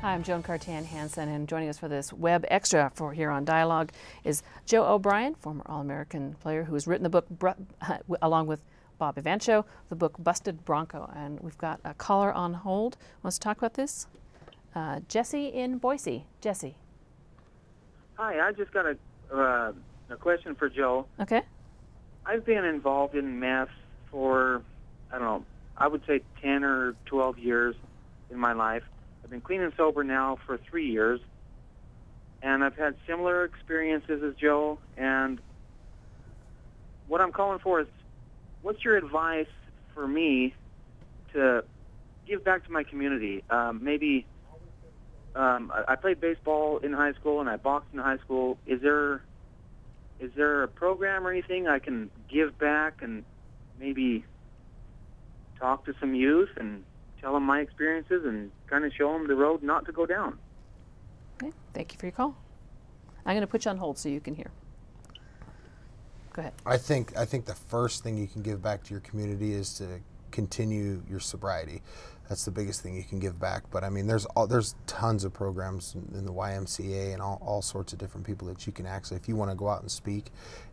Hi, I'm Joan Cartan Hansen, and joining us for this web extra for here on Dialogue is Joe O'Brien, former All-American player who has written the book, along with Bob Evancho, the book Busted Bronco. And we've got a caller on hold. Wants to talk about this? Jesse in Boise. Jesse. Hi, I just got a question for Joe. Okay. I've been involved in meth for, I don't know, I would say 10 or 12 years in my life. I've been clean and sober now for 3 years, and I've had similar experiences as Joe, and what I'm calling for is, what's your advice for me to give back to my community? Maybe I played baseball in high school and I boxed in high school. Is there a program or anything I can give back and maybe talk to some youth and tell them my experiences and kind of show them the road not to go down? Okay, thank you for your call. I'm going to put you on hold so you can hear. Go ahead. I think the first thing you can give back to your community is to continue your sobriety. That's the biggest thing you can give back. But I mean, there's tons of programs in the YMCA and all sorts of different people that you can actually, if you want to go out and speak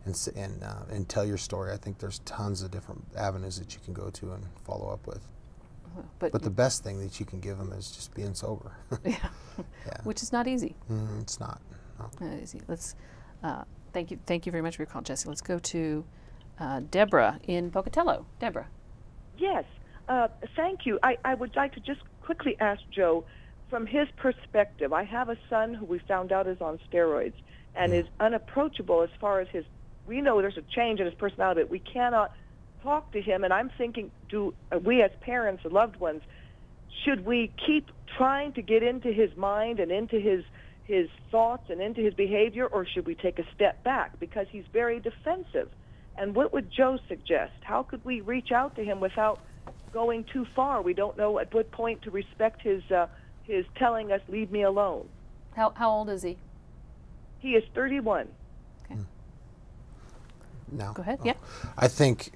and tell your story, I think there's tons of different avenues that you can go to and follow up with. But the best thing that you can give them is just being sober. Yeah. Which is not easy. It's not. No. Not easy. Let's thank you very much for your call, Jesse. Let's go to Deborah in Pocatello. Deborah. Yes. Thank you. I would like to just quickly ask Joe, from his perspective, I have a son who we found out is on steroids and is unapproachable as far as we know there's a change in his personality, but we cannot talk to him, and I'm thinking, do we as parents or loved ones, should we keep trying to get into his mind and into his thoughts and into his behavior, or should we take a step back because he's very defensive? And what would Joe suggest? How could we reach out to him without going too far? We don't know at what point to respect his telling us, leave me alone. How old is he? He is 31. No. Go ahead. Yeah. I think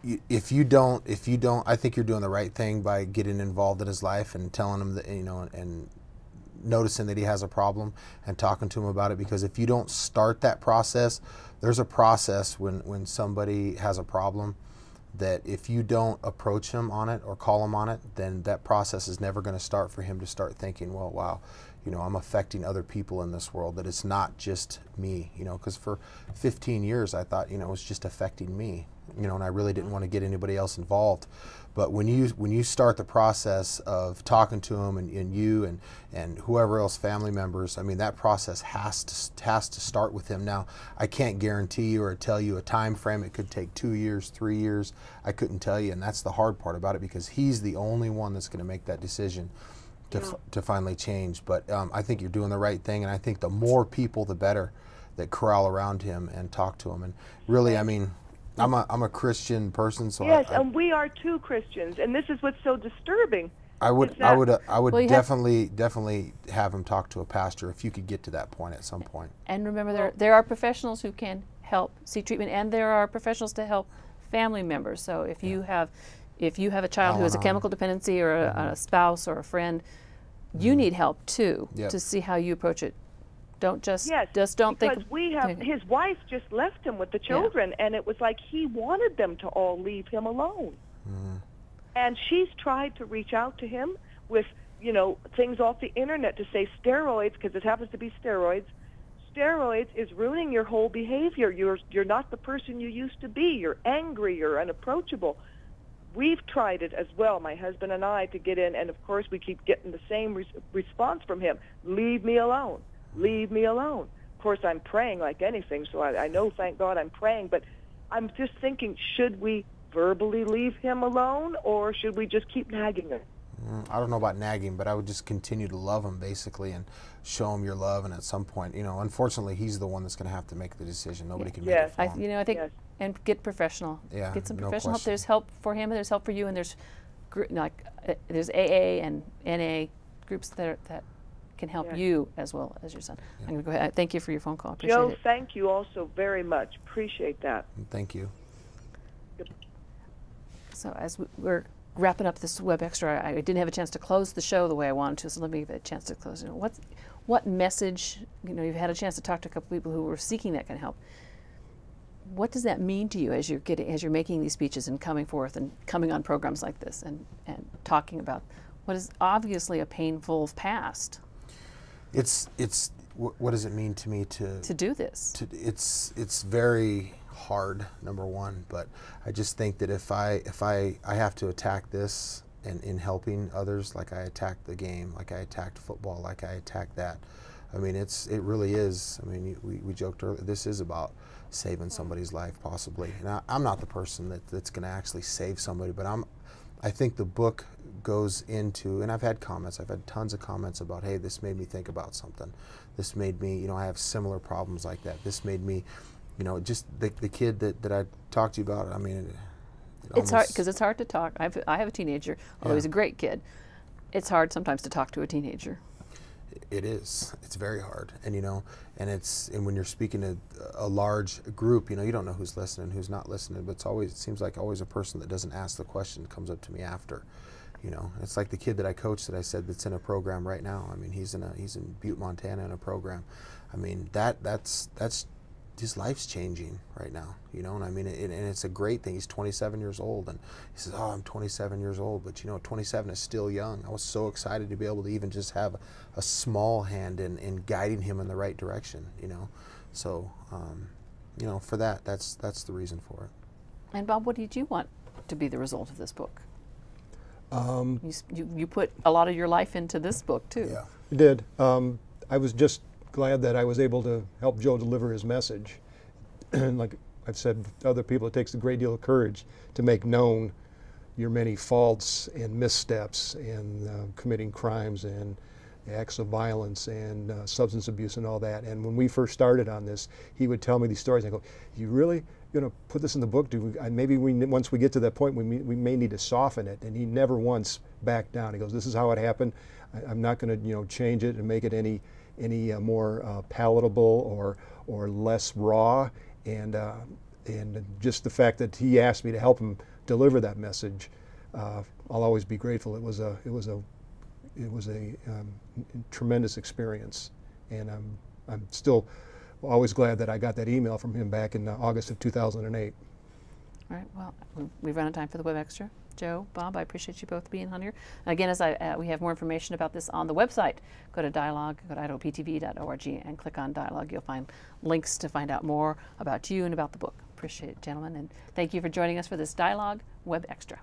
if you don't, I think you're doing the right thing by getting involved in his life and telling him that, and noticing that he has a problem and talking to him about it. Because if you don't start that process, there's a process when somebody has a problem that if you don't approach him on it or call him on it, then that process is never going to start for him to start thinking, well, wow, I'm affecting other people in this world, that it's not just me, because for 15 years I thought, it was just affecting me, and I really didn't want to get anybody else involved. But when you start the process of talking to him and you and whoever else, family members, I mean, that process has to start with him. Now, I can't guarantee you or tell you a time frame. It could take 2 years, 3 years. I couldn't tell you, and that's the hard part about it, because he's the only one that's going to make that decision to finally change. But I think you're doing the right thing, and I think the more people, the better, that corral around him and talk to him. And really, I mean, I'm a Christian person, so yes, and we are too Christians, and this is what's so disturbing. I would definitely have him talk to a pastor if you could get to that point at some point. And remember, there are professionals who can help seek treatment, and there are professionals to help family members. So if you have a child who has a chemical dependency, or a spouse or a friend, you need help too to see how you approach it. Don't just don't think. Because we have his wife just left him with the children, and it was like he wanted them to all leave him alone. And she's tried to reach out to him with things off the internet to say steroids, because it happens to be steroids. Steroids is ruining your whole behavior. You're not the person you used to be. You're angry. You're unapproachable. We've tried it as well, my husband and I, to get in, and of course we keep getting the same response from him. Leave me alone. Leave me alone. Of course, I'm praying like anything, so I know, thank God, I'm praying, but I'm just thinking, should we verbally leave him alone, or should we just keep nagging him? I don't know about nagging, but I would just continue to love him, basically, and show him your love, and at some point, unfortunately, he's the one that's going to have to make the decision. Nobody can make it for him. I think, and get professional. Yeah, get some no professional help. question. There's help for him, and there's help for you, and there's there's AA and NA groups that can help you as well as your son. I'm going to go ahead. Thank you for your phone call. Appreciate Joe, it. thank you also very much. Appreciate that. Thank you. So as we're wrapping up this Web Extra, I didn't have a chance to close the show the way I wanted to, so let me give it a chance to close. What message, you've had a chance to talk to a couple people who were seeking that kind of help. What does that mean to you as you're making these speeches and coming forth and coming on programs like this and talking about what is obviously a painful past? What does it mean to me to do this? It's very hard, number one, but I just think that if I have to attack this in helping others, like I attacked the game, like I attacked football, like I attacked that. I mean, it really is. I mean, we joked earlier, this is about saving somebody's life, possibly. And I'm not the person that's going to actually save somebody, but I think the book goes into, and I've had tons of comments about, hey, this made me think about something. This made me, I have similar problems like that. This made me, just the kid that I talked to you about, I mean, it's hard, because it's hard to talk. I have a teenager, although he's a great kid. It's hard sometimes to talk to a teenager. It is. It's very hard, and and when you're speaking to a large group, you don't know who's listening, who's not listening. But it seems like always a person that doesn't ask the question comes up to me after. It's like the kid that I coach that I said that's in a program right now. I mean, he's in Butte, Montana, in a program. I mean, that's his life's changing right now, and I mean, and it's a great thing. He's 27 years old, and he says, "Oh, I'm 27 years old," but 27 is still young. I was so excited to be able to even just have a small hand in guiding him in the right direction, So, for that's the reason for it. And Bob, what did you want to be the result of this book? You put a lot of your life into this book too. Yeah, I did. I was just glad that I was able to help Joe deliver his message. And like I've said to other people, it takes a great deal of courage to make known your many faults and missteps and committing crimes and acts of violence and substance abuse and all that. And when we first started on this, he would tell me these stories. I go, "You really going to put this in the book? Maybe once we get to that point, we may need to soften it." And he never once backed down. He goes, "This is how it happened. I'm not going to change it and make it any more palatable or less raw." And just the fact that he asked me to help him deliver that message, I'll always be grateful. It was a tremendous experience, and I'm still always glad that I got that email from him back in August of 2008. All right. Well, we've run out of time for the Web Extra. Joe, Bob, I appreciate you both being on here. Again, as we have more information about this on the website, go to Dialogue, go to idoptv.org and click on Dialogue. You'll find links to find out more about you and about the book. Appreciate it, gentlemen, and thank you for joining us for this Dialogue Web Extra.